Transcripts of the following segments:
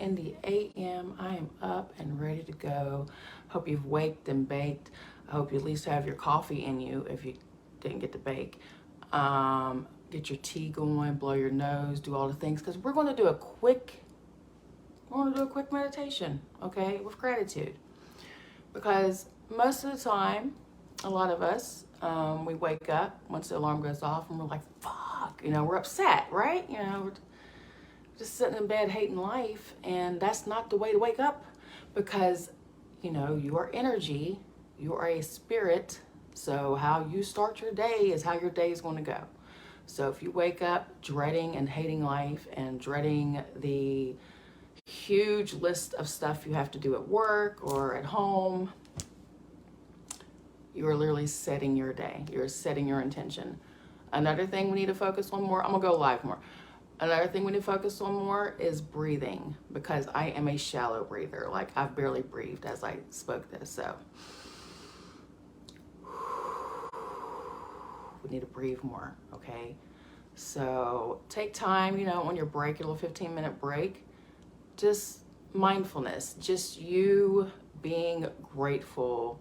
in the a.m. I am up and ready to go. Hope you've waked and baked. I hope you at least have your coffee in you if you didn't get to bake. Get your tea going, blow your nose, do all the things, because we're going to do a quick meditation, okay, with gratitude. Because most of the time, a lot of us, we wake up once the alarm goes off and we're like, fuck, we're upset, right? We're just sitting in bed hating life, and that's not the way to wake up, because, you are energy, you are a spirit, so how you start your day is how your day is going to go. So if you wake up dreading and hating life and dreading the huge list of stuff you have to do at work or at home, you are literally setting your day. You're setting your intention. Another thing we need to focus on more, I'm gonna go live more. Another thing we need to focus on more is breathing, because I am a shallow breather. Like, I've barely breathed as I spoke this, so we need to breathe more, okay? So take time, on your break, your little 15-minute break, just mindfulness, just you being grateful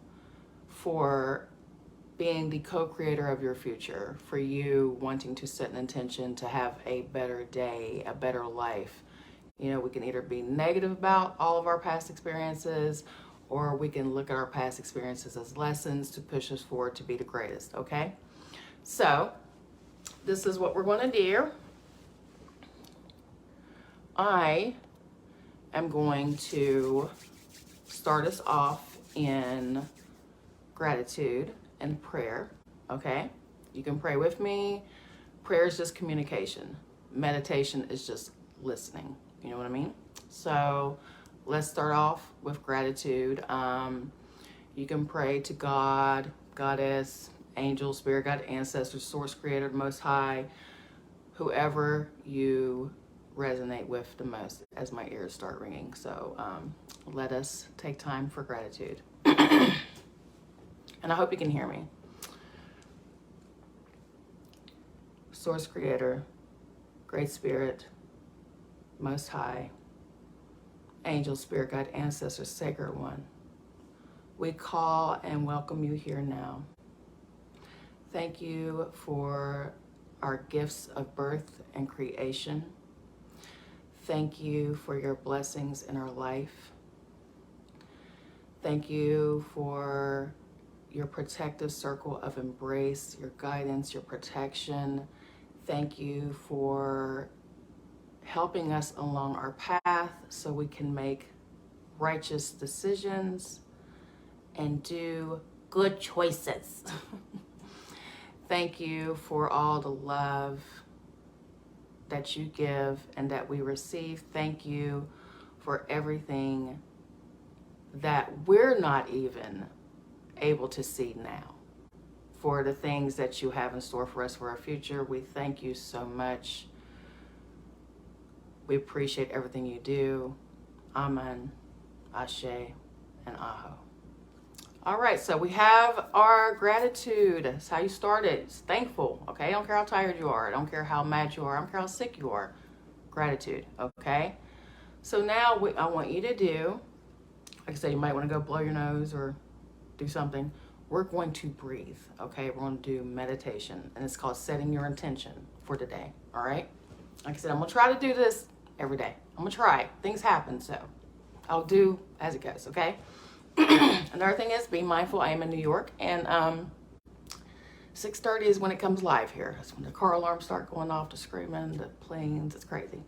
for being the co-creator of your future, for you wanting to set an intention to have a better day, a better life. We can either be negative about all of our past experiences, or we can look at our past experiences as lessons to push us forward to be the greatest, okay? So this is what we're going to do. I am going to start us off in gratitude and prayer, okay? You can pray with me. Prayer is just communication. Meditation is just listening. You know what I mean? So let's start off with gratitude. You can pray to God, Goddess, angel, spirit, God, ancestors, source, creator, most high, whoever you resonate with the most, as my ears start ringing. So let us take time for gratitude. And I hope you can hear me. Source, creator, great spirit, most high, angel, spirit, God, ancestors, sacred one, we call and welcome you here now. Thank you for our gifts of birth and creation. Thank you for your blessings in our life. Thank you for your protective circle of embrace, your guidance, your protection. Thank you for helping us along our path so we can make righteous decisions and do good choices. Thank you for all the love that you give and that we receive. Thank you for everything that we're not even able to see now. For the things that you have in store for us for our future, we thank you so much. We appreciate everything you do. Amen, Ashe, and Aho. All right, so we have our gratitude. That's how you start it. It's thankful, okay? I don't care how tired you are. I don't care how mad you are. I don't care how sick you are. Gratitude, okay? So now what I want you to do, like I said, you might want to go blow your nose or do something. We're going to breathe, okay? We're going to do meditation, and it's called setting your intention for today, all right? Like I said, I'm going to try to do this every day. I'm going to try. Things happen, so I'll do as it goes, okay? Another thing is, be mindful. I am in New York, and 6:30 is when it comes live here. That's when the car alarms start going off, the screaming, the planes. It's crazy.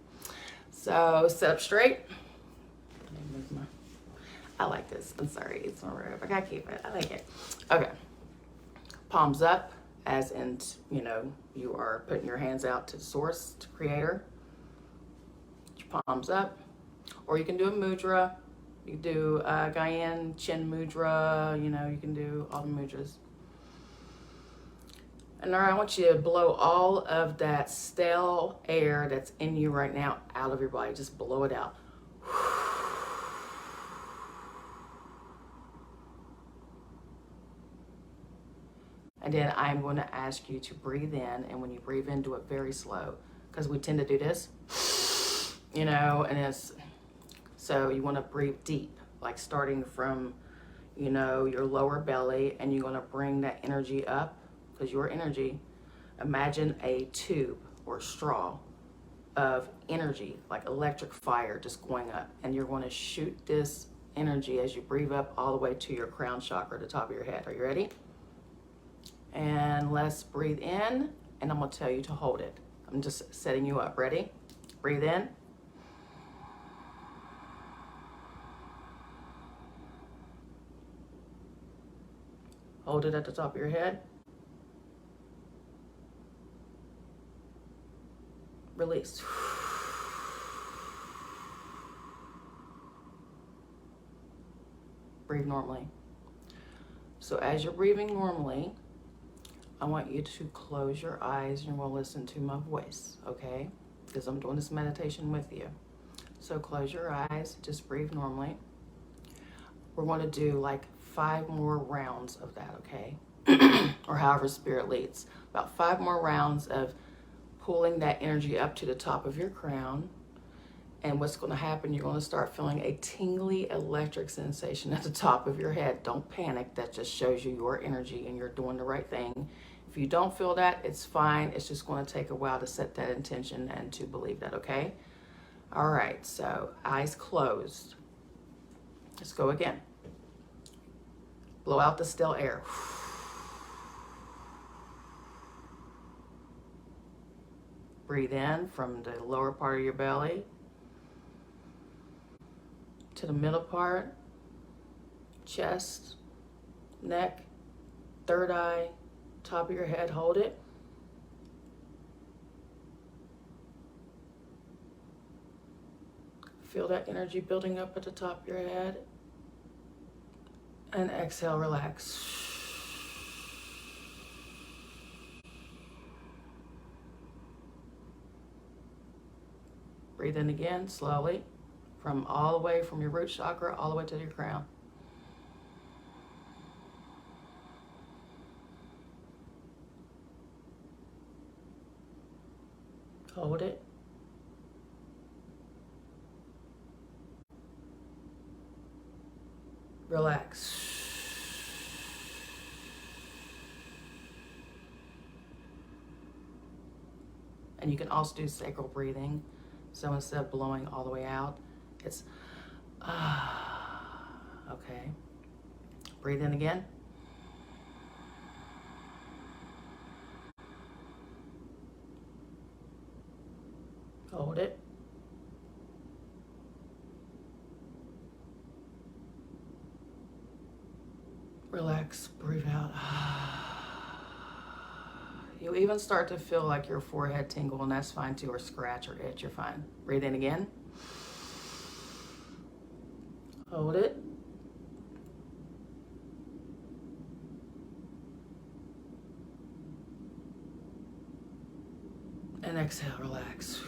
So sit up straight. I like this. I'm sorry, it's my robe. I gotta keep it. I like it. Okay. Palms up, as in, you are putting your hands out to the source, to creator. Your palms up. Or you can do a mudra. You can do Gyan, Chin Mudra. You can do all the mudras. And now I want you to blow all of that stale air that's in you right now out of your body. Just blow it out. And then I'm going to ask you to breathe in, and when you breathe in, do it very slow, because we tend to do this, and it's So you want to breathe deep, like starting from, you know, your lower belly, and you're going to bring that energy up, because your energy, imagine a tube or straw of energy, like electric fire just going up, and you're going to shoot this energy as you breathe up all the way to your crown chakra, the top of your head. Are you ready? And let's breathe in, and I'm going to tell you to hold it. I'm just setting you up. Ready? Breathe in. Hold it at the top of your head. Release. Breathe normally. So as you're breathing normally, I want you to close your eyes and we'll listen to my voice, okay? Because I'm doing this meditation with you. So close your eyes, just breathe normally. We're going to do like 5 more rounds of that, okay? Or however spirit leads. About 5 more rounds of pulling that energy up to the top of your crown. And what's going to happen, you're going to start feeling a tingly electric sensation at the top of your head. Don't panic. That just shows you your energy and you're doing the right thing. If you don't feel that, it's fine. It's just going to take a while to set that intention and to believe that, okay? All right, so eyes closed. Let's go again. Blow out the still air. Breathe in from the lower part of your belly to the middle part, chest, neck, third eye, top of your head. Hold it. Feel that energy building up at the top of your head. And exhale, relax. Breathe in again, slowly, from all the way from your root chakra all the way to your crown. Hold it. Relax. And you can also do sacral breathing. So instead of blowing all the way out, it's okay. Breathe in again. Hold it. Relax, breathe out. You even start to feel like your forehead tingle, and that's fine too, or scratch or itch, you're fine. Breathe in again. Hold it. And exhale, relax.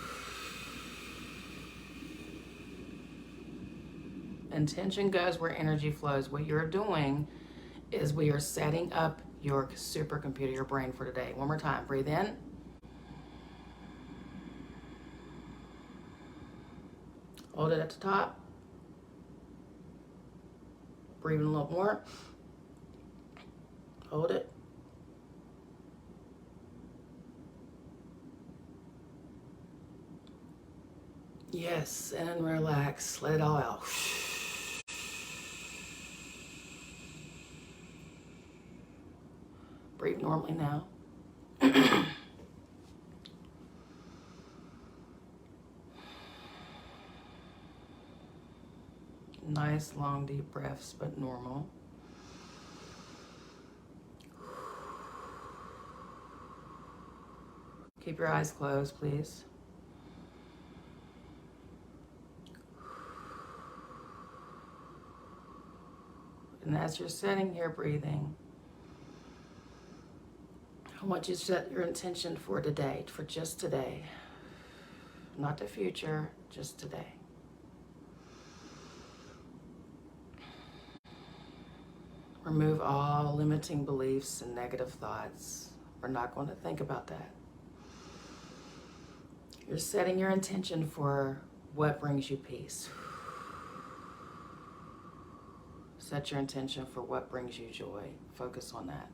Intention goes where energy flows. What you're doing is we are setting up your supercomputer, your brain for today. One more time, breathe in. Hold it at the top. Breathe in a little more. Hold it. Yes, and relax. Let it all out. Breathe normally now. Nice long deep breaths, but normal. Keep your eyes closed, please. And as you're sitting here breathing, I want you to set your intention for today, for just today. Not the future, just today. Remove all limiting beliefs and negative thoughts. We're not going to think about that. You're setting your intention for what brings you peace. Set your intention for what brings you joy. Focus on that.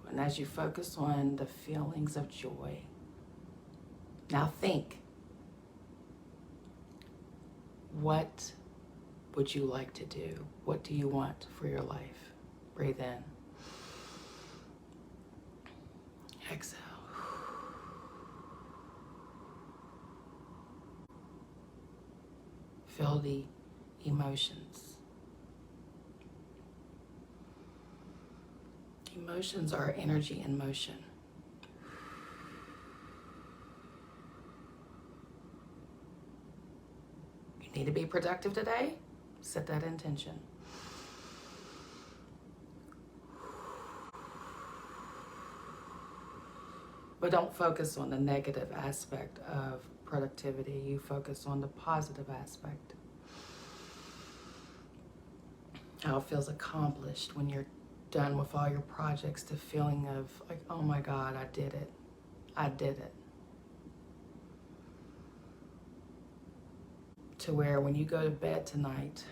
And as you focus on the feelings of joy, now think, what would you like to do? What do you want for your life? Breathe in. Exhale. Feel the emotions. Emotions are energy in motion. You need to be productive today? Set that intention. But don't focus on the negative aspect of productivity. You focus on the positive aspect. How it feels accomplished when you're done with all your projects. The feeling of like, oh my God, I did it. I did it. To where when you go to bed tonight,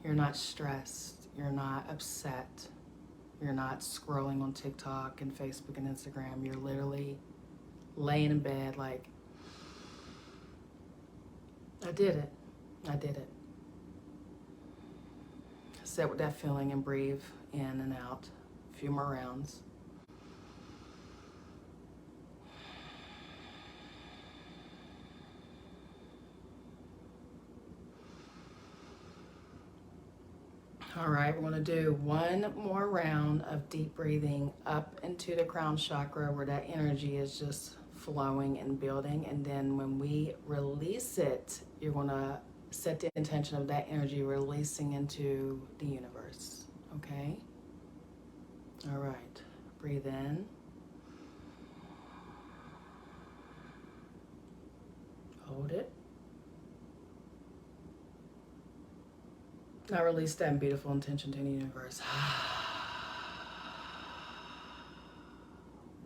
you're not stressed. You're not upset. You're not scrolling on TikTok and Facebook and Instagram. You're literally laying in bed like, I did it. I did it. Sit with that feeling and breathe in and out. A few more rounds. All right, we're going to do one more round of deep breathing up into the crown chakra where that energy is just flowing and building. And then when we release it, you're going to set the intention of that energy releasing into the universe. Okay? All right. Breathe in. Hold it. Now release that beautiful intention to the universe.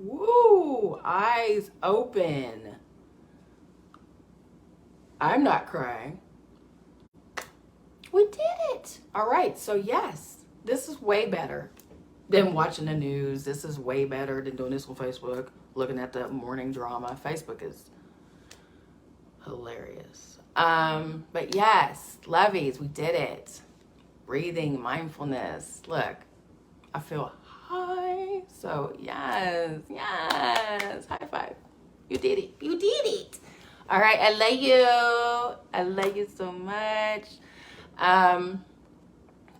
Woo! Eyes open. I'm not crying. We did it. All right. So yes, this is way better than watching the news. This is way better than doing this on Facebook, looking at the morning drama. Facebook is hilarious. But yes, lovies, we did it. Breathing, mindfulness. Look, I feel high. So yes, yes. High five. You did it. You did it. All right, I love you. I love you so much.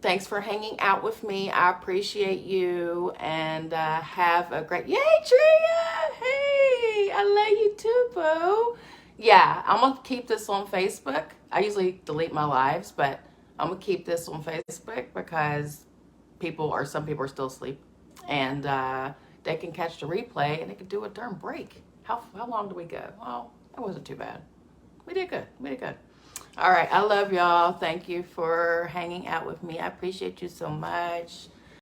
Thanks for hanging out with me. I appreciate you, and have a great, yay, Tria. Hey, I love you too, boo. Yeah, I'm gonna keep this on Facebook. I usually delete my lives, but I'm gonna keep this on Facebook because some people are still asleep, and they can catch the replay and they can do it during break. How long do we go? Well, that wasn't too bad. We did good. We did good. All right, I love y'all. Thank you for hanging out with me. I appreciate you so much.